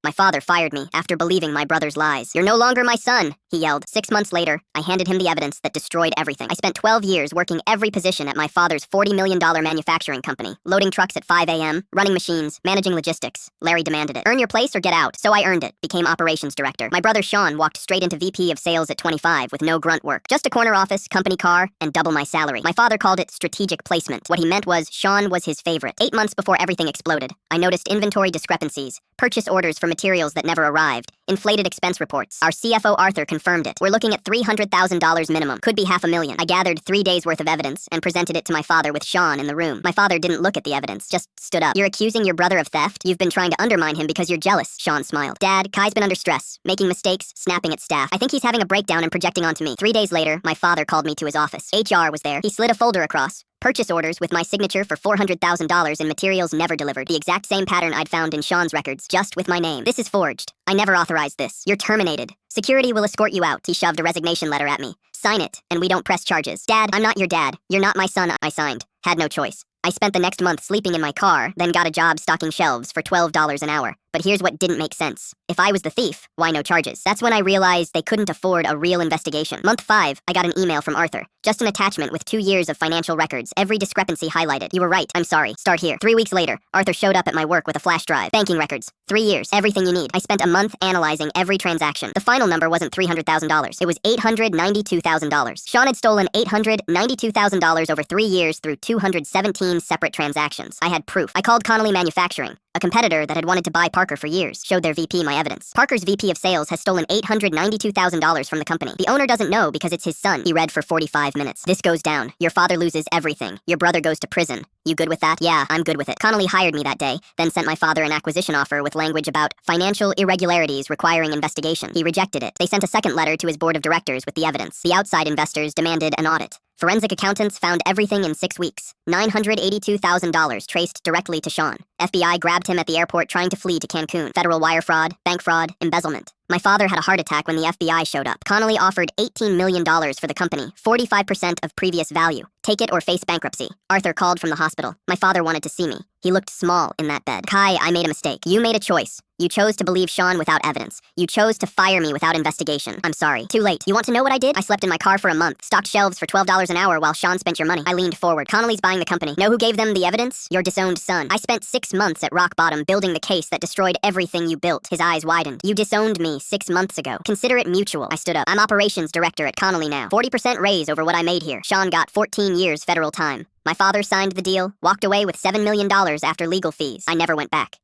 My father fired me after believing my brother's lies. "You're no longer my son," he yelled. 6 months later, I handed him the evidence that destroyed everything. I spent 12 years working every position at my father's $40 million manufacturing company, loading trucks at 5 a.m., running machines, managing logistics. Larry demanded it. "Earn your place or get out." So I earned it, became operations director. My brother Sean walked straight into VP of sales at 25 with no grunt work. Just a corner office, company car, and double my salary. My father called it strategic placement. What he meant was Sean was his favorite. 8 months before everything exploded, I noticed inventory discrepancies, purchase orders for materials that never arrived, inflated expense reports. Our CFO Arthur confirmed it. "We're looking at $300,000 minimum. Could be $500,000. I gathered 3 days worth of evidence and presented it to my father with Sean in the room. My father didn't look at the evidence, just stood up. "You're accusing your brother of theft? You've been trying to undermine him because you're jealous." Sean smiled. "Dad, Kai's been under stress, making mistakes, snapping at staff. I think he's having a breakdown and projecting onto me." 3 days later, my father called me to his office. HR was there. He slid a folder across. Purchase orders with my signature for $400,000 in materials never delivered. The exact same pattern I'd found in Sean's records, just with my name. "This is forged. I never authorized this. You're terminated. Security will escort you out." He shoved a resignation letter at me. "Sign it, and we don't press charges." "Dad, I'm not your dad. You're not my son." I signed. Had no choice. I spent the next month sleeping in my car, then got a job stocking shelves for $12 an hour. But here's what didn't make sense. If I was the thief, why no charges? That's when I realized they couldn't afford a real investigation. Month 5, I got an email from Arthur. Just an attachment with 2 years of financial records, every discrepancy highlighted. "You were right. I'm sorry. Start here." 3 weeks later, Arthur showed up at my work with a flash drive. "Banking records. 3 years. Everything you need." I spent a month analyzing every transaction. The final number wasn't $300,000. It was $892,000. Sean had stolen $892,000 over 3 years through 217 separate transactions. I had proof. I called Connolly Manufacturing, a competitor that had wanted to buy Parker for years, showed their VP my evidence. "Parker's VP of sales has stolen $892,000 from the company. The owner doesn't know because it's his son." He read for 45 minutes. "This goes down. Your father loses everything. Your brother goes to prison. You good with that?" "Yeah, I'm good with it." Connolly hired me that day, then sent my father an acquisition offer with language about financial irregularities requiring investigation. He rejected it. They sent a second letter to his board of directors with the evidence. The outside investors demanded an audit. Forensic accountants found everything in 6 weeks. $982,000 traced directly to Sean. FBI grabbed him at the airport trying to flee to Cancun. Federal wire fraud, bank fraud, embezzlement. My father had a heart attack when the FBI showed up. Connolly offered $18 million for the company, 45% of previous value. "Take it or face bankruptcy." Arthur called from the hospital. My father wanted to see me. He looked small in that bed. "Kai, I made a mistake. You made a choice. You chose to believe Sean without evidence. You chose to fire me without investigation. I'm sorry. Too late. You want to know what I did? I slept in my car for a month, stocked shelves for $12 an hour while Sean spent your money." I leaned forward. "Connolly's buying the company. Know who gave them the evidence? Your disowned son. I spent 6 months at rock bottom building the case that destroyed everything you built." His eyes widened. "You disowned me 6 months ago. Consider it mutual." I stood up. "I'm operations director at Connolly now. 40% raise over what I made here." Sean got 14 years federal time. My father signed the deal, walked away with $7 million after legal fees. I never went back.